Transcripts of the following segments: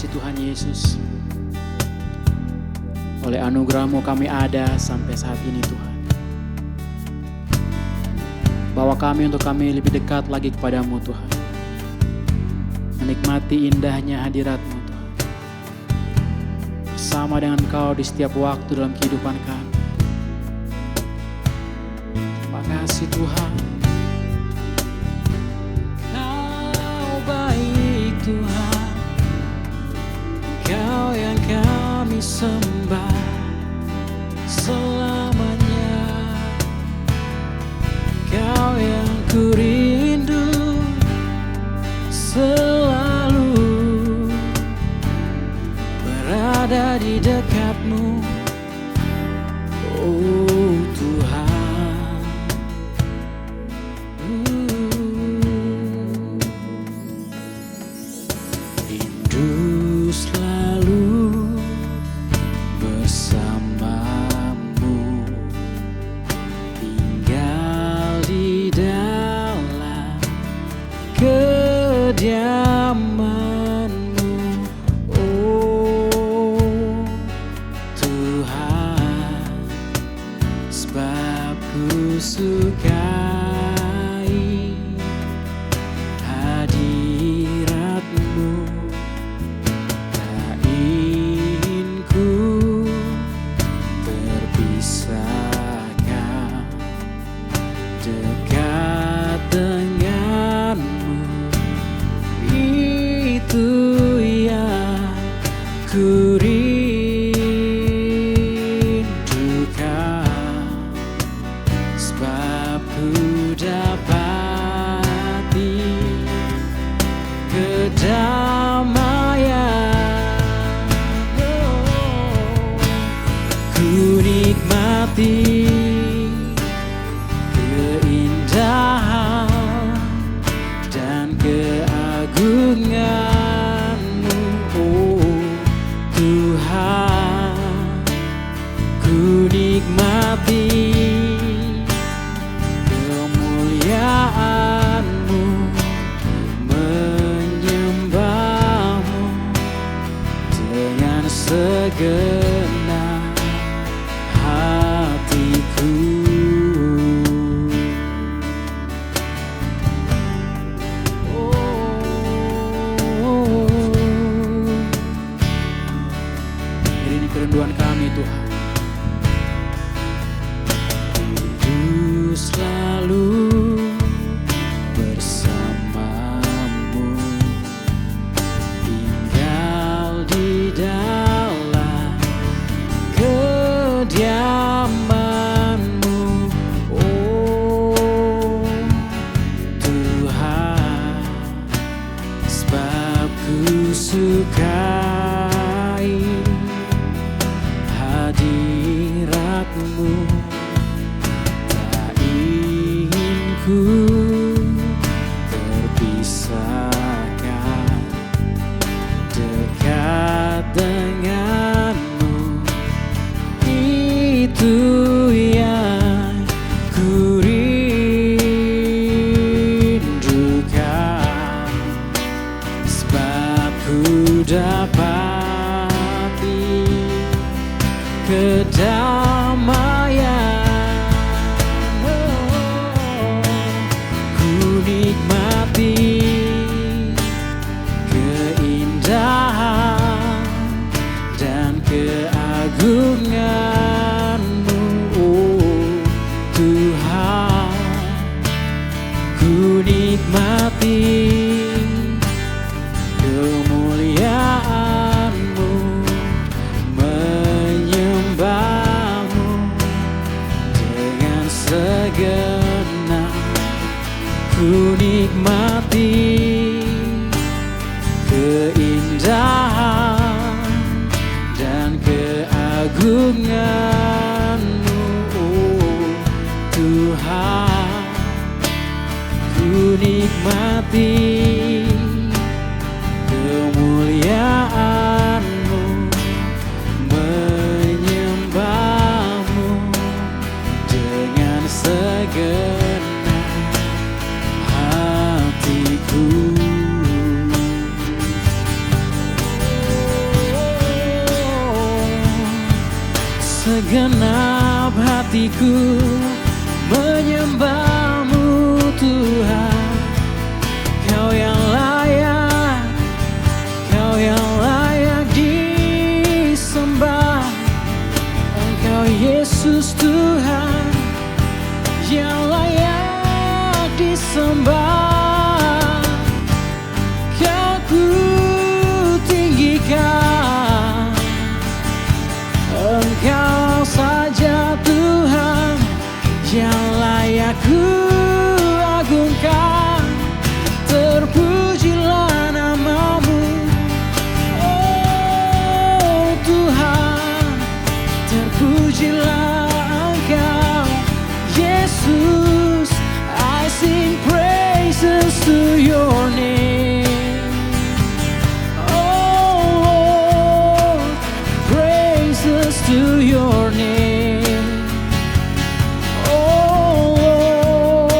kasih Tuhan Yesus. Oleh anugerah-Mu kami ada sampai saat ini Tuhan. Bawa kami untuk kami lebih dekat lagi kepadamu Tuhan. Menikmati indahnya hadirat-Mu Tuhan. Bersama dengan Engkau di setiap waktu dalam kehidupan kami. Terima kasih Tuhan. Kau baik Tuhan. Kau yang kami sembah selamanya. Kau yang ku rindu selalu berada di dekat-Mu, oh Tuhan. Rindu selalu bersamamu, tinggal di dalam kediaman-Mu, oh Tuhan. Sebab ku sukai hadirat-Mu, tak ingin ku terpisahkan dekat dengan-Mu. Itu yang ku rindukan, sebab ku dapati kedamaian. Ku nikmati keindahan dan keagungan-Mu, oh Tuhan. Ku nikmati kemuliaan-Mu, menyembah-Mu dengan segenap hatiku. Ini kerinduan kami Tuhan. Rindu selalu bersamamu, tinggal di dalam kediaman-Mu, oh Tuhan. Sebab ku sukai hadirat-Mu, tak ingin ku terpisahkan dekat dengan-Mu. Itu yang ku rindukan, sebab ku dapati kedamaian. Ku nikmati keindahan dan keagungan-Mu, oh Tuhan. Ku nikmati kemuliaan-Mu, menyembah-Mu dengan segenap. Ku nikmati keindahan dan keagungan-Mu, oh Tuhan. Ku nikmati kemuliaan-Mu, menyembah-Mu dengan segenap hatiku. Segenap hatiku menyembah-Mu Tuhan. Kau yang layak, Kau yang layak disembah. Engkau Yesus Tuhan yang layak disembah. Kau ku tinggikan, Engkau saja Tuhan yang layak ku agungkan. Terpujilah nama-Mu, oh Tuhan. Terpujilah Engkau Yesus. I sing praises to your name, oh Lord. Praises to your name, oh Lord.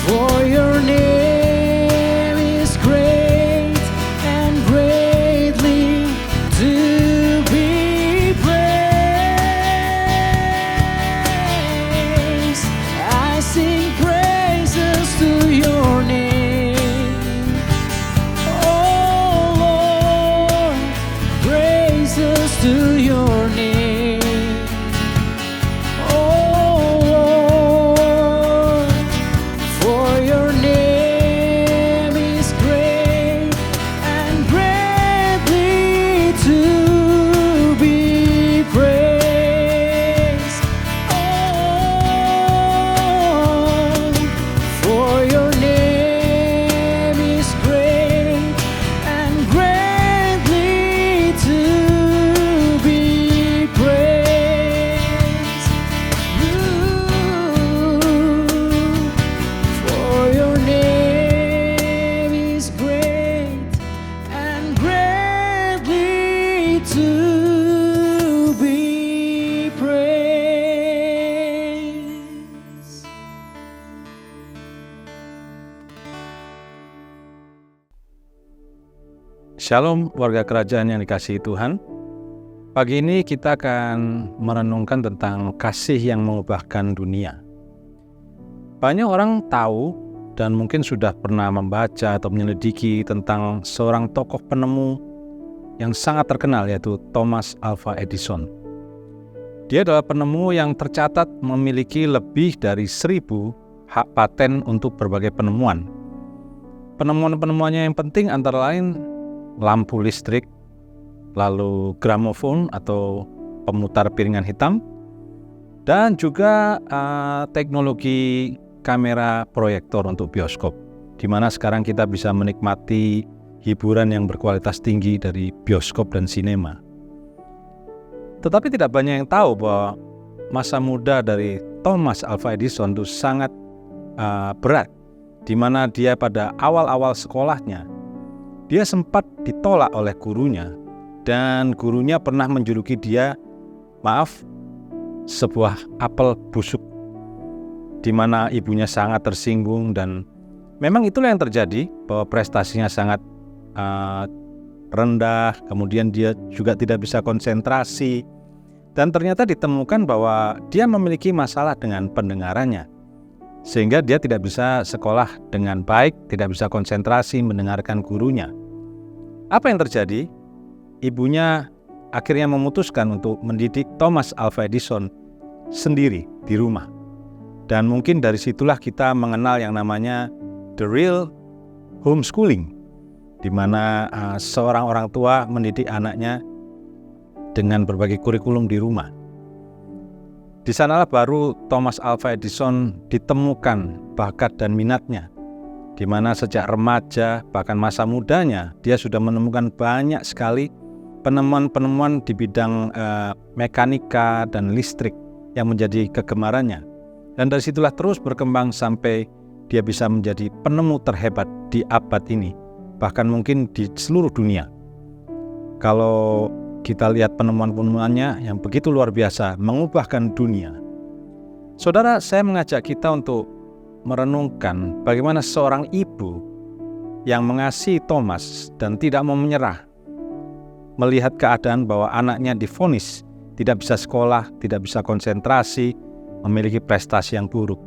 For your name is great and greatly to be praised. I sing praises to your name, oh Lord. Praises to your name, oh Lord. For your name is great and greatly to be praised. Oh, for your name is great and greatly to be praised. For your name is great and greatly to be praised. Shalom warga kerajaan yang dikasihi Tuhan. Pagi ini kita akan merenungkan tentang kasih yang mengubahkan dunia. Banyak orang tahu dan mungkin sudah pernah membaca atau menyelidiki tentang seorang tokoh penemu yang sangat terkenal, yaitu Thomas Alva Edison. Dia adalah penemu yang tercatat memiliki lebih dari 1.000 hak paten untuk berbagai penemuan. Penemuan-penemuannya yang penting antara lain lampu listrik, lalu gramofon atau pemutar piringan hitam, dan juga teknologi kamera proyektor untuk bioskop, di mana sekarang kita bisa menikmati hiburan yang berkualitas tinggi dari bioskop dan sinema. Tetapi tidak banyak yang tahu bahwa masa muda dari Thomas Alva Edison itu sangat berat, di mana dia pada awal-awal sekolahnya dia sempat ditolak oleh gurunya, dan gurunya pernah menjuluki dia, sebuah apel busuk, di mana ibunya sangat tersinggung. Dan memang itulah yang terjadi, bahwa prestasinya sangat rendah, kemudian dia juga tidak bisa konsentrasi, dan ternyata ditemukan bahwa dia memiliki masalah dengan pendengarannya, sehingga dia tidak bisa sekolah dengan baik, tidak bisa konsentrasi mendengarkan gurunya. Apa yang terjadi? Ibunya akhirnya memutuskan untuk mendidik Thomas Alva Edison sendiri di rumah. Dan mungkin dari situlah kita mengenal yang namanya the real homeschooling, di mana seorang orang tua mendidik anaknya dengan berbagai kurikulum di rumah. Di sanalah baru Thomas Alva Edison ditemukan bakat dan minatnya, di mana sejak remaja bahkan masa mudanya dia sudah menemukan banyak sekali penemuan-penemuan di bidang mekanika dan listrik yang menjadi kegemarannya. Dan dari situlah terus berkembang sampai dia bisa menjadi penemu terhebat di abad ini, bahkan mungkin di seluruh dunia. Kalau kita lihat penemuan-penemuannya yang begitu luar biasa, mengubahkan dunia. Saudara, saya mengajak kita untuk merenungkan bagaimana seorang ibu yang mengasihi Thomas dan tidak mau menyerah, melihat keadaan bahwa anaknya divonis tidak bisa sekolah, tidak bisa konsentrasi, memiliki prestasi yang buruk.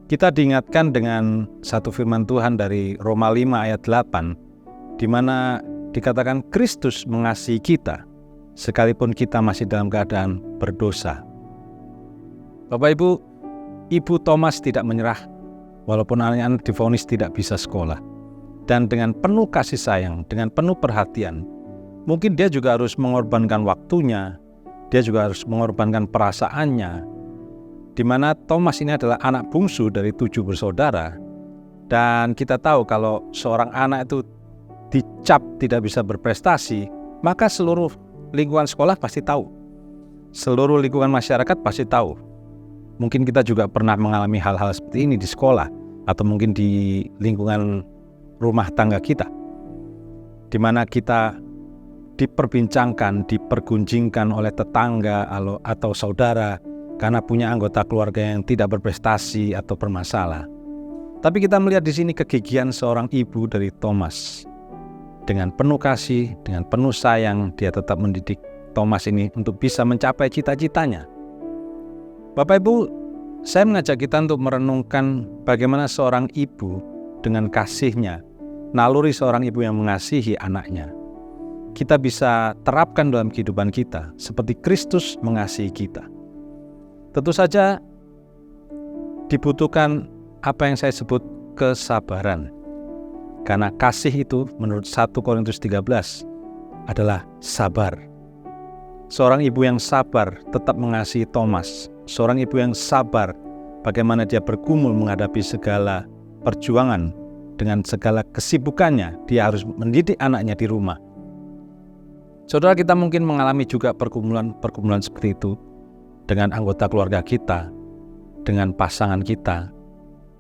Kita diingatkan dengan satu firman Tuhan dari Roma 5 ayat 8, di mana dikatakan Kristus mengasihi kita, sekalipun kita masih dalam keadaan berdosa. Bapak Ibu Thomas tidak menyerah, walaupun anak-anak divonis tidak bisa sekolah. Dan dengan penuh kasih sayang, dengan penuh perhatian, mungkin dia juga harus mengorbankan waktunya, dia juga harus mengorbankan perasaannya, di mana Thomas ini adalah anak bungsu dari 7 bersaudara. Dan kita tahu kalau seorang anak itu dicap tidak bisa berprestasi, maka seluruh lingkungan sekolah pasti tahu. Seluruh lingkungan masyarakat pasti tahu. Mungkin kita juga pernah mengalami hal-hal seperti ini di sekolah, atau mungkin di lingkungan rumah tangga kita, di mana kita diperbincangkan, dipergunjingkan oleh tetangga atau saudara, karena punya anggota keluarga yang tidak berprestasi atau bermasalah. Tapi kita melihat di sini kegigihan seorang ibu dari Thomas. Dengan penuh kasih, dengan penuh sayang, dia tetap mendidik Thomas ini untuk bisa mencapai cita-citanya. Bapak Ibu, saya mengajak kita untuk merenungkan bagaimana seorang ibu dengan kasihnya, naluri seorang ibu yang mengasihi anaknya, kita bisa terapkan dalam kehidupan kita seperti Kristus mengasihi kita. Tentu saja dibutuhkan apa yang saya sebut kesabaran. Karena kasih itu menurut 1 Korintus 13 adalah sabar. Seorang ibu yang sabar tetap mengasihi Thomas. Seorang ibu yang sabar bagaimana dia bergumul menghadapi segala perjuangan dengan segala kesibukannya. Dia harus mendidik anaknya di rumah. Saudara, kita mungkin mengalami juga pergumulan seperti itu dengan anggota keluarga kita, dengan pasangan kita,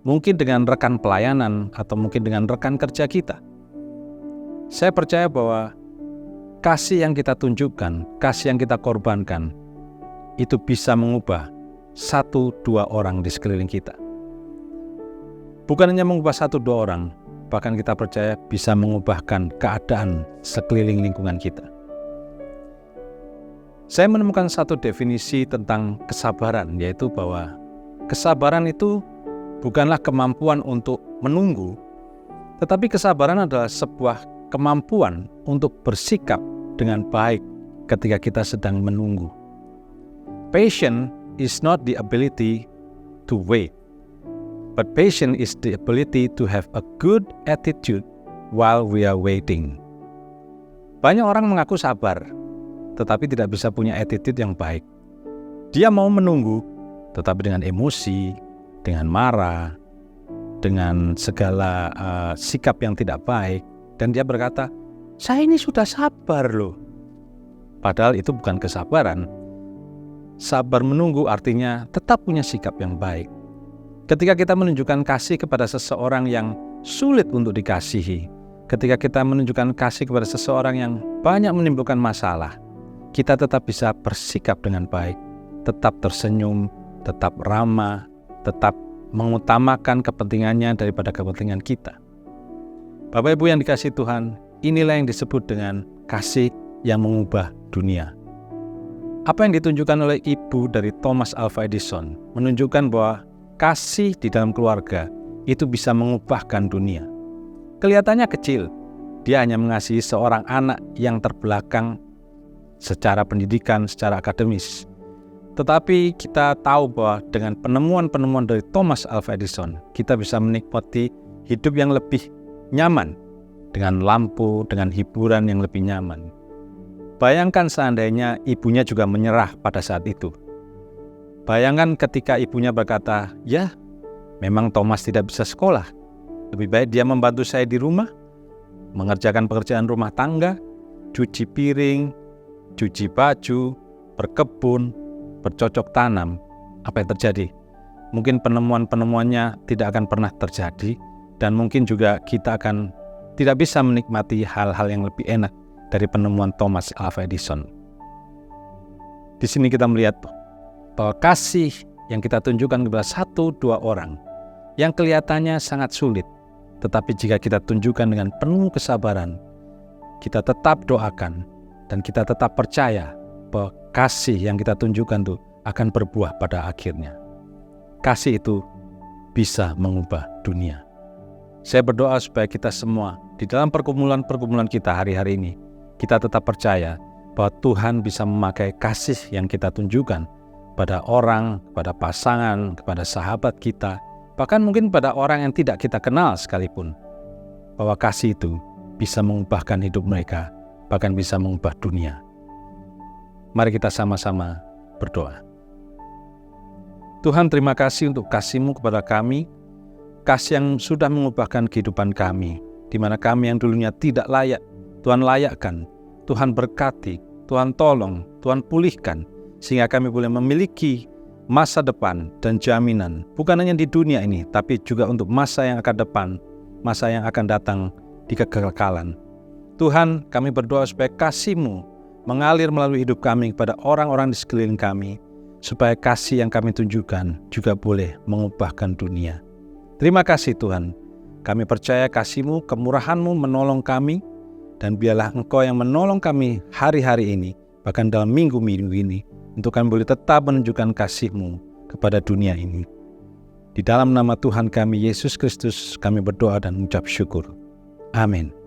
mungkin dengan rekan pelayanan, atau mungkin dengan rekan kerja kita. Saya percaya bahwa kasih yang kita tunjukkan, kasih yang kita korbankan, itu bisa mengubah 1-2 orang di sekeliling kita. Bukan hanya mengubah 1-2 orang, bahkan kita percaya bisa mengubahkan keadaan sekeliling lingkungan kita. Saya menemukan satu definisi tentang kesabaran, yaitu bahwa kesabaran itu bukanlah kemampuan untuk menunggu, tetapi kesabaran adalah sebuah kemampuan untuk bersikap dengan baik ketika kita sedang menunggu. Patience is not the ability to wait, but patience is the ability to have a good attitude while we are waiting. Banyak orang mengaku sabar, tetapi tidak bisa punya attitude yang baik. Dia mau menunggu, tetapi dengan emosi, dengan marah, dengan segala sikap yang tidak baik. Dan dia berkata, saya ini sudah sabar loh. Padahal itu bukan kesabaran. Sabar menunggu artinya tetap punya sikap yang baik. Ketika kita menunjukkan kasih kepada seseorang yang sulit untuk dikasihi, ketika kita menunjukkan kasih kepada seseorang yang banyak menimbulkan masalah, kita tetap bisa bersikap dengan baik, tetap tersenyum, tetap ramah, tetap mengutamakan kepentingannya daripada kepentingan kita. Bapak Ibu yang dikasihi Tuhan, inilah yang disebut dengan kasih yang mengubah dunia. Apa yang ditunjukkan oleh ibu dari Thomas Alva Edison menunjukkan bahwa kasih di dalam keluarga itu bisa mengubahkan dunia. Kelihatannya kecil, dia hanya mengasihi seorang anak yang terbelakang secara pendidikan, secara akademis. Tetapi kita tahu bahwa dengan penemuan-penemuan dari Thomas Alva Edison, kita bisa menikmati hidup yang lebih nyaman, dengan lampu, dengan hiburan yang lebih nyaman. Bayangkan seandainya ibunya juga menyerah pada saat itu. Bayangkan ketika ibunya berkata, ya memang Thomas tidak bisa sekolah, lebih baik dia membantu saya di rumah, mengerjakan pekerjaan rumah tangga, cuci piring, cuci baju, berkebun, bercocok tanam. Apa yang terjadi? Mungkin penemuan-penemuannya tidak akan pernah terjadi, dan mungkin juga kita akan tidak bisa menikmati hal-hal yang lebih enak dari penemuan Thomas Alva Edison. Di sini kita melihat bahwa kasih yang kita tunjukkan kepada 1-2 orang yang kelihatannya sangat sulit, tetapi jika kita tunjukkan dengan penuh kesabaran, kita tetap doakan, dan kita tetap percaya bahwa kasih yang kita tunjukkan itu akan berbuah pada akhirnya. Kasih itu bisa mengubah dunia. Saya berdoa supaya kita semua di dalam pergumulan-pergumulan kita hari-hari ini, kita tetap percaya bahwa Tuhan bisa memakai kasih yang kita tunjukkan pada orang, kepada pasangan, kepada sahabat kita, bahkan mungkin pada orang yang tidak kita kenal sekalipun, bahwa kasih itu bisa mengubahkan hidup mereka, bahkan bisa mengubah dunia. Mari kita sama-sama berdoa. Tuhan, terima kasih untuk kasih-Mu kepada kami, kasih yang sudah mengubahkan kehidupan kami, di mana kami yang dulunya tidak layak, Tuhan layakkan, Tuhan berkati, Tuhan tolong, Tuhan pulihkan, sehingga kami boleh memiliki masa depan dan jaminan, bukan hanya di dunia ini, tapi juga untuk masa yang akan depan, masa yang akan datang di kekekalan. Tuhan, kami berdoa supaya kasih-Mu mengalir melalui hidup kami kepada orang-orang di sekeliling kami, supaya kasih yang kami tunjukkan juga boleh mengubahkan dunia. Terima kasih Tuhan, kami percaya kasih-Mu, kemurahan-Mu menolong kami, dan biarlah Engkau yang menolong kami hari-hari ini, bahkan dalam minggu-minggu ini, untuk kami boleh tetap menunjukkan kasih-Mu kepada dunia ini. Di dalam nama Tuhan kami, Yesus Kristus, kami berdoa dan mengucap syukur. Amin.